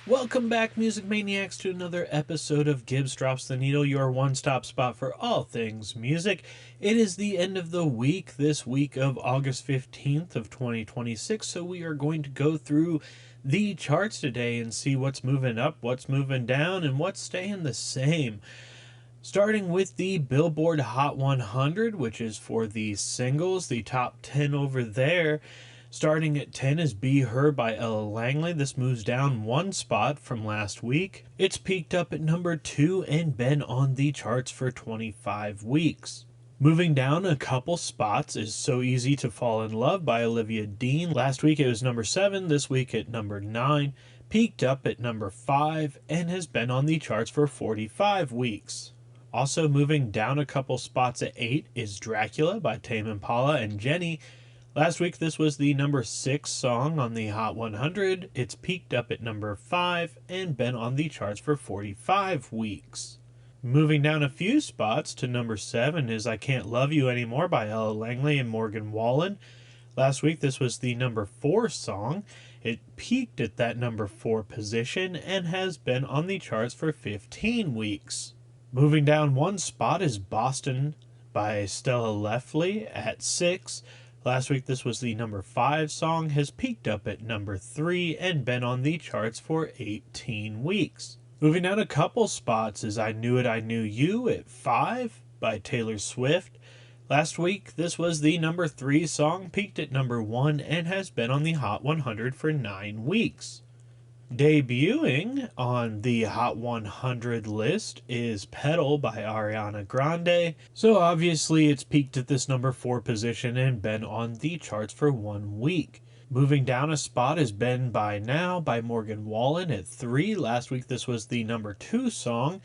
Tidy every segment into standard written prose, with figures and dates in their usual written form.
Welcome back, Music Maniacs, to another episode of Gibbs Drops the Needle, your one-stop spot for all things music. It is the end of the week, this week of August 15th of 2026, so we are going to go through the charts today and see what's moving up, what's moving down, and what's staying the same. Starting with the Billboard Hot 100, which is for the singles, the top 10 over there. Starting at 10 is Be Her by Ella Langley. This moves down one spot from last week. It's peaked up at number 2 and been on the charts for 25 weeks. Moving down a couple spots is So Easy to Fall in Love by Olivia Dean. Last week it was number 7, this week at number 9. Peaked up at number 5 and has been on the charts for 45 weeks. Also moving down a couple spots at 8 is Dracula by Tame Impala and Jenny. Last week this was the number 6 song on the Hot 100. It's peaked up at number 5 and been on the charts for 45 weeks. Moving down a few spots to number 7 is I Can't Love You Anymore by Ella Langley and Morgan Wallen. Last week this was the number 4 song. It peaked at that number 4 position and has been on the charts for 15 weeks. Moving down one spot is Boston by Stella Lefley at 6. Last week this was the number 5 song, has peaked up at number 3 and been on the charts for 18 weeks. Moving down a couple spots is I Knew It, I Knew You at 5 by Taylor Swift. Last week this was the number 3 song, peaked at number 1 and has been on the Hot 100 for 9 weeks. Debuting on the Hot 100 list is Pedal by Ariana Grande. So obviously it's peaked at this number 4 position and been on the charts for 1 week. Moving down a spot is Ben By Now by Morgan Wallen at 3. Last week this was the number 2 song,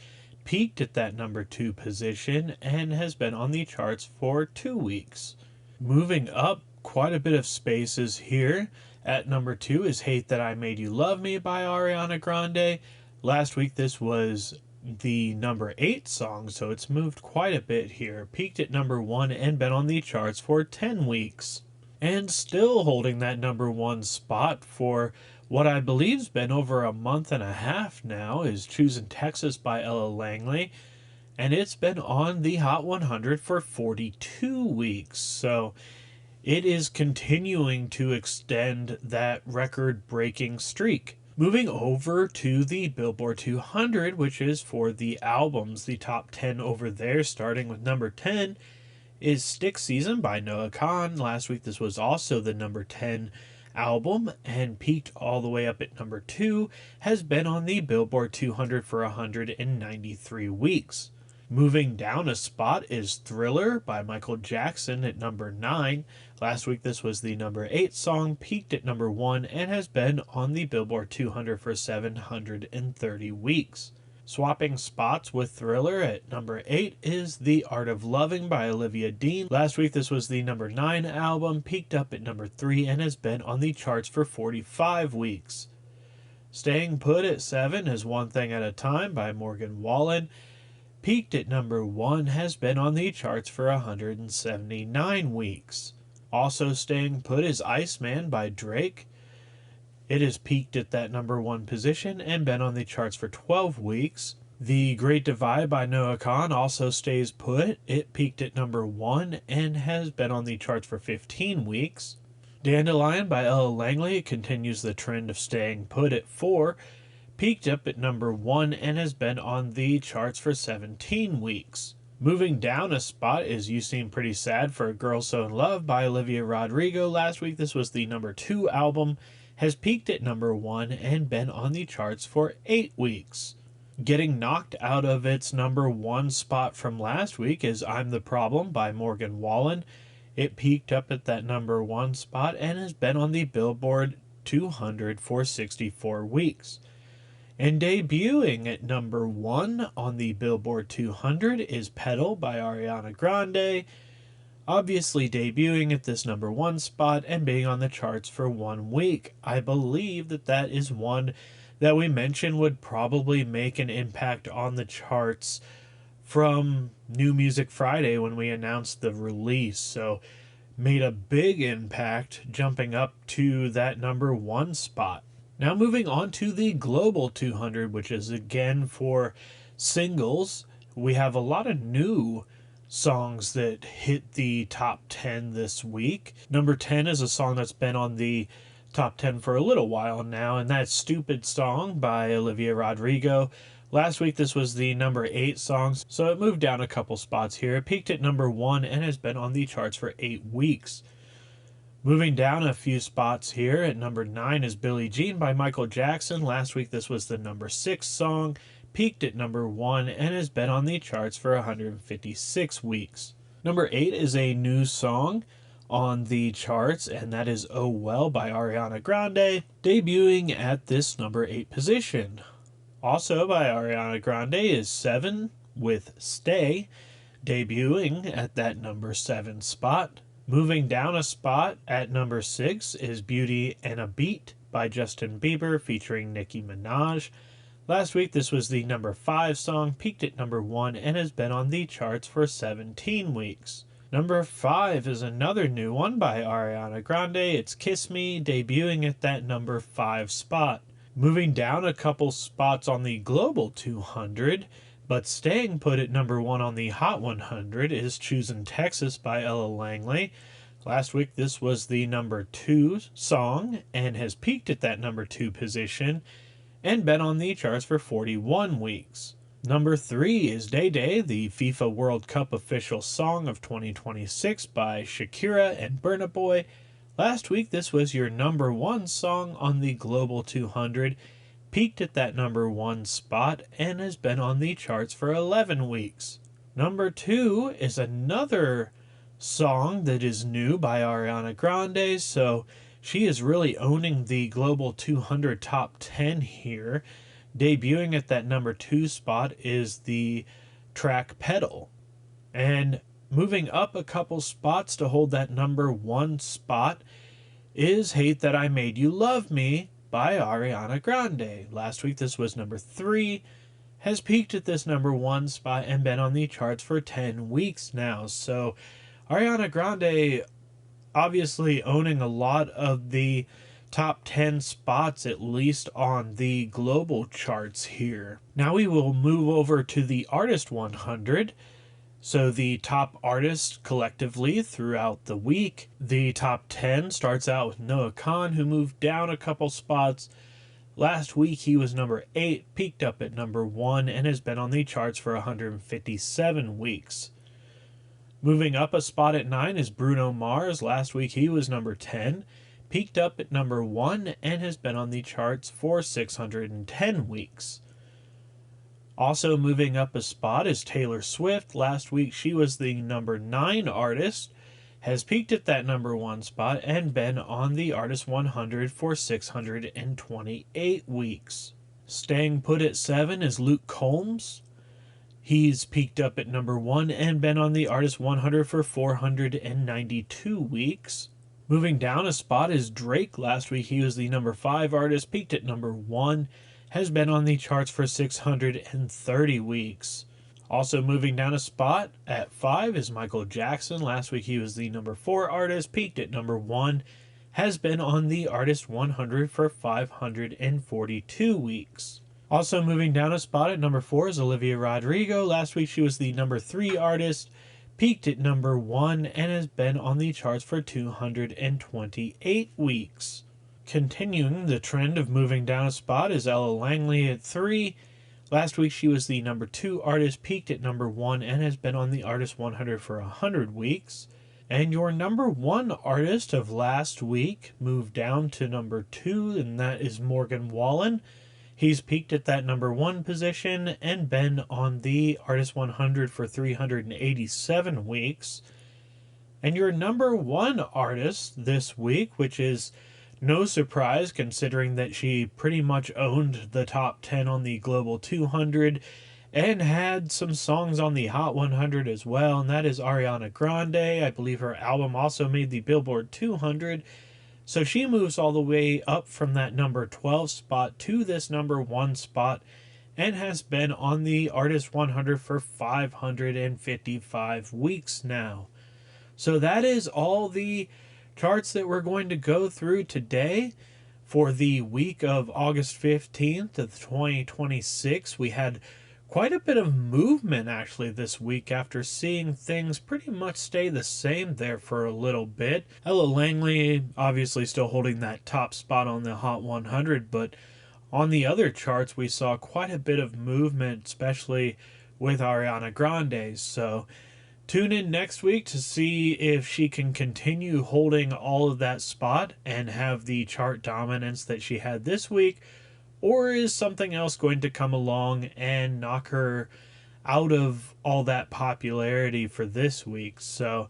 peaked at that number 2 position and has been on the charts for 2 weeks. Moving up quite a bit of spaces here. At number 2 is Hate That I Made You Love Me by Ariana Grande. Last week this was the number 8 song, so it's moved quite a bit here. Peaked at number 1 and been on the charts for 10 weeks. And still holding that number 1 spot for what I believe's been over a month and a half now is Choosing Texas by Ella Langley. And it's been on the Hot 100 for 42 weeks. So it is continuing to extend that record-breaking streak. Moving over to the Billboard 200, which is for the albums, the top 10 over there, starting with number 10, is Stick Season by Noah Kahan. Last week this was also the number 10 album and peaked all the way up at number 2, has been on the Billboard 200 for 193 weeks. Moving down a spot is Thriller by Michael Jackson at number 9. Last week this was the number 8 song, peaked at number 1 and has been on the Billboard 200 for 730 weeks. Swapping spots with Thriller at number 8 is The Art of Loving by Olivia Dean. Last week this was the number 9 album, peaked up at number 3 and has been on the charts for 45 weeks. Staying put at 7 is One Thing at a Time by Morgan Wallen. Peaked at number 1, has been on the charts for 179 weeks. Also staying put is Iceman by Drake. It has peaked at that number 1 position and been on the charts for 12 weeks. The Great Divide by Noah Kahan also stays put. It peaked at number 1 and has been on the charts for 15 weeks. Dandelion by Ella Langley continues the trend of staying put at 4. Peaked up at number 1 and has been on the charts for 17 weeks. Moving down a spot is You Seem Pretty Sad for a Girl So in Love by Olivia Rodrigo. Last week this was the number 2 album, has peaked at number 1 and been on the charts for 8 weeks. Getting knocked out of its number 1 spot from last week is I'm the Problem by Morgan Wallen. It peaked up at that number 1 spot and has been on the Billboard 200 for 64 weeks. And debuting at number 1 on the Billboard 200 is Pedal by Ariana Grande. Obviously debuting at this number 1 spot and being on the charts for 1 week. I believe that is one that we mentioned would probably make an impact on the charts from New Music Friday when we announced the release. So made a big impact jumping up to that number 1 spot. Now moving on to the Global 200, which is again for singles. We have a lot of new songs that hit the top 10 this week. Number 10 is a song that's been on the top 10 for a little while now, and that's Stupid Song by Olivia Rodrigo. Last week this was the number 8 song, so it moved down a couple spots here. It peaked at number 1 and has been on the charts for 8 weeks. Moving down a few spots here, at number 9 is Billie Jean by Michael Jackson. Last week this was the number 6 song, peaked at number 1, and has been on the charts for 156 weeks. Number 8 is a new song on the charts, and that is Oh Well by Ariana Grande, debuting at this number 8 position. Also by Ariana Grande is 7 with Stay, debuting at that number 7 spot. Moving down a spot at number 6 is Beauty and a Beat by Justin Bieber featuring Nicki Minaj. Last week this was the number 5 song, peaked at number 1, and has been on the charts for 17 weeks. Number 5 is another new one by Ariana Grande. It's Kiss Me, debuting at that number 5 spot. Moving down a couple spots on the Global 200, but staying put at number 1 on the Hot 100 is Choosin' Texas by Ella Langley. Last week this was the number 2 song and has peaked at that number 2 position and been on the charts for 41 weeks. Number 3 is Day Day, the FIFA World Cup official song of 2026 by Shakira and Burna Boy. Last week this was your number 1 song on the Global 200, peaked at that number 1 spot, and has been on the charts for 11 weeks. Number 2 is another song that is new by Ariana Grande, so she is really owning the Global 200 top 10 here. Debuting at that number 2 spot is the track Pedal. And moving up a couple spots to hold that number 1 spot is Hate That I Made You Love Me by Ariana Grande. Last week this was number 3, has peaked at this number 1 spot and been on the charts for 10 weeks now. So Ariana Grande obviously owning a lot of the top 10 spots, at least on the global charts here. Now we will move over to the Artist 100. So the top artists collectively throughout the week. The top 10 starts out with Noah Kahan, who moved down a couple spots. Last week he was number 8, peaked up at number 1, and has been on the charts for 157 weeks. Moving up a spot at 9 is Bruno Mars. Last week he was number 10, peaked up at number 1, and has been on the charts for 610 weeks. Also moving up a spot is Taylor Swift. Last week she was the number 9 artist, has peaked at that number 1 spot, and been on the Artist 100 for 628 weeks. Staying put at 7 is Luke Combs. He's peaked up at number 1 and been on the Artist 100 for 492 weeks. Moving down a spot is Drake. Last week he was the number 5 artist, peaked at number 1, has been on the charts for 630 weeks. Also moving down a spot at 5 is Michael Jackson. Last week he was the number 4 artist, peaked at number 1, has been on the Artist 100 for 542 weeks. Also moving down a spot at number 4 is Olivia Rodrigo. Last week she was the number 3 artist, peaked at number 1, and has been on the charts for 228 weeks. Continuing the trend of moving down a spot is Ella Langley at 3. Last week she was the number 2 artist, peaked at number 1, and has been on the Artist 100 for 100 weeks. And your number 1 artist of last week moved down to number 2, and that is Morgan Wallen. He's peaked at that number 1 position and been on the Artist 100 for 387 weeks. And your number 1 artist this week, which is no surprise considering that she pretty much owned the top 10 on the Global 200 and had some songs on the Hot 100 as well, and that is Ariana Grande. I believe her album also made the Billboard 200. So she moves all the way up from that number 12 spot to this number 1 spot and has been on the Artist 100 for 555 weeks now. So that is all the charts that we're going to go through today For the week of August 15th of 2026, we had quite a bit of movement actually this week after seeing things pretty much stay the same there for a little bit. Ella Langley obviously still holding that top spot on the Hot 100, but on the other charts we saw quite a bit of movement, especially with Ariana Grande. So tune in next week to see if she can continue holding all of that spot and have the chart dominance that she had this week, or is something else going to come along and knock her out of all that popularity for this week. So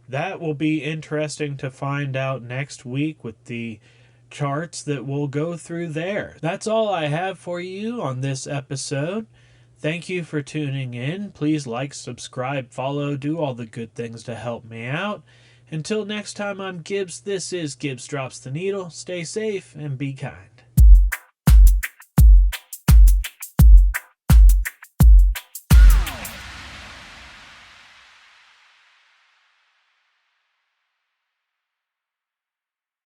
that will be interesting to find out next week with the charts that we'll go through there. That's all I have for you on this episode. Thank you for tuning in. Please like, subscribe, follow, do all the good things to help me out. Until next time, I'm Gibbs. This is Gibbs Drops the Needle. Stay safe and be kind.